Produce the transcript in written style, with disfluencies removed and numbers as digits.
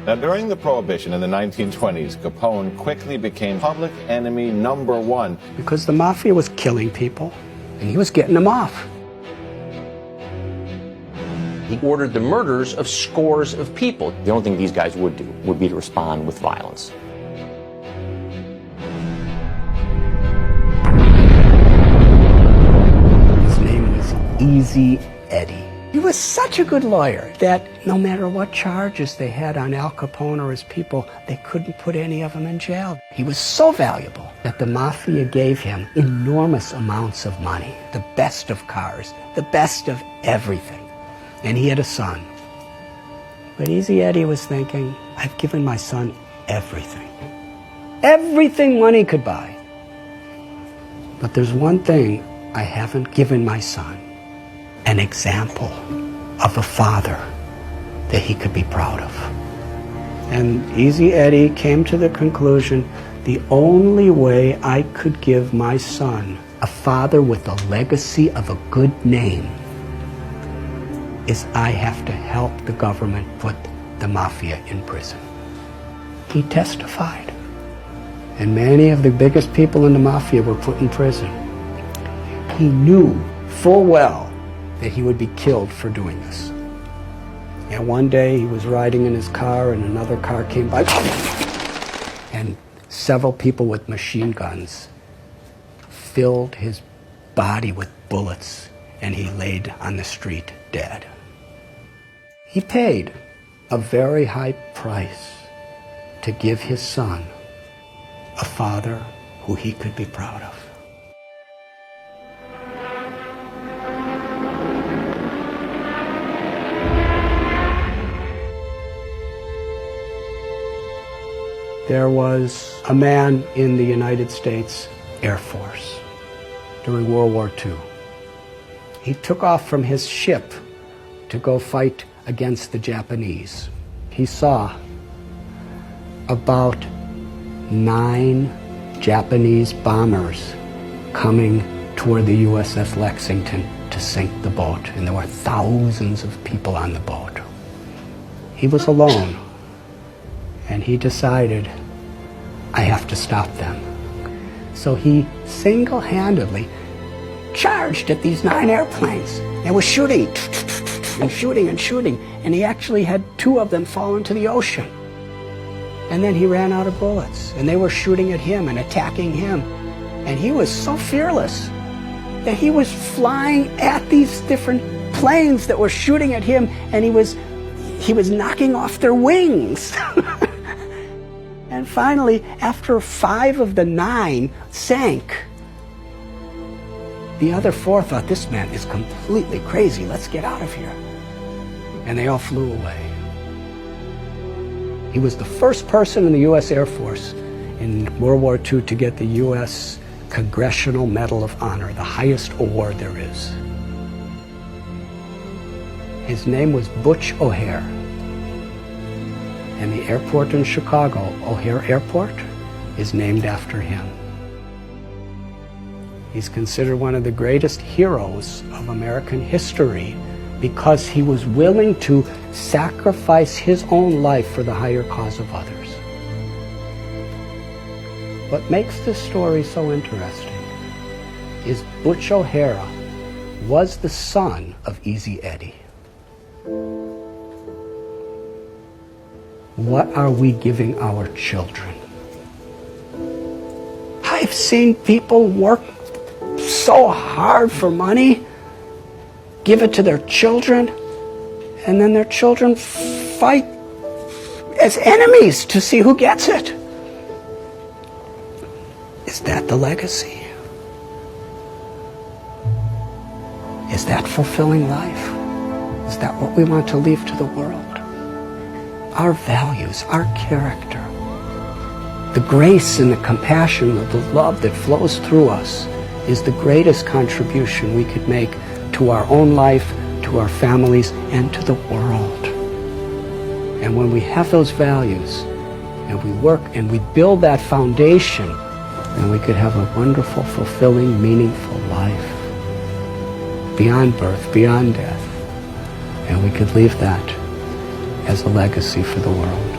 Now, during the Prohibition in the 1920s, Capone quickly became public enemy #1. Because the mafia was killing people, and he was getting them off. He ordered the murders of scores of people. The only thing these guys would do would be to respond with violence. His name was Easy Eddie. He was such a good lawyer that no matter what charges they had on Al Capone or his people, they couldn't put any of them in jail. He was so valuable that the mafia gave him enormous amounts of money, the best of cars, the best of everything. And he had a son. But Easy Eddie was thinking, I've given my son everything. Everything money could buy. But there's one thing I haven't given my son. An example of a father that he could be proud of. And Easy Eddie came to the conclusion, the only way I could give my son a father with a legacy of a good name is I have to help the government put the mafia in prison. He testified. And many of the biggest people in the mafia were put in prison. He knew full well that he would be killed for doing this. And one day he was riding in his car and another car came by and several people with machine guns filled his body with bullets and he laid on the street dead. He paid a very high price to give his son a father who he could be proud of. There was a man in the United States Air Force during World War II. He took off from his ship to go fight against the Japanese. He saw about 9 Japanese bombers coming toward the USS Lexington to sink the boat, and there were thousands of people on the boat. He was alone. And he decided, I have to stop them. So he single-handedly charged at these 9 airplanes and was shooting and shooting and shooting. And he actually had 2 of them fall into the ocean. And then he ran out of bullets. And they were shooting at him and attacking him. And he was so fearless that he was flying at these different planes that were shooting at him, and he was knocking off their wings. And finally, after 5 of the 9 sank, the other 4 thought, this man is completely crazy, let's get out of here. And they all flew away. He was the first person in the U.S. Air Force in World War II to get the U.S. Congressional Medal of Honor, the highest award there is. His name was Butch O'Hare. And the airport in Chicago, O'Hare Airport, is named after him. He's considered one of the greatest heroes of American history because he was willing to sacrifice his own life for the higher cause of others. What makes this story so interesting is Butch O'Hare was the son of Easy Eddie. What are we giving our children? I've seen people work so hard for money, give it to their children, and then their children fight as enemies to see who gets it. Is that the legacy? Is that fulfilling life? Is that what we want to leave to the world? Our values, our character, the grace and the compassion of the love that flows through us is the greatest contribution we could make to our own life, to our families, and to the world. And when we have those values, and we work and we build that foundation, then we could have a wonderful, fulfilling, meaningful life beyond birth, beyond death. And we could leave that as a legacy for the world.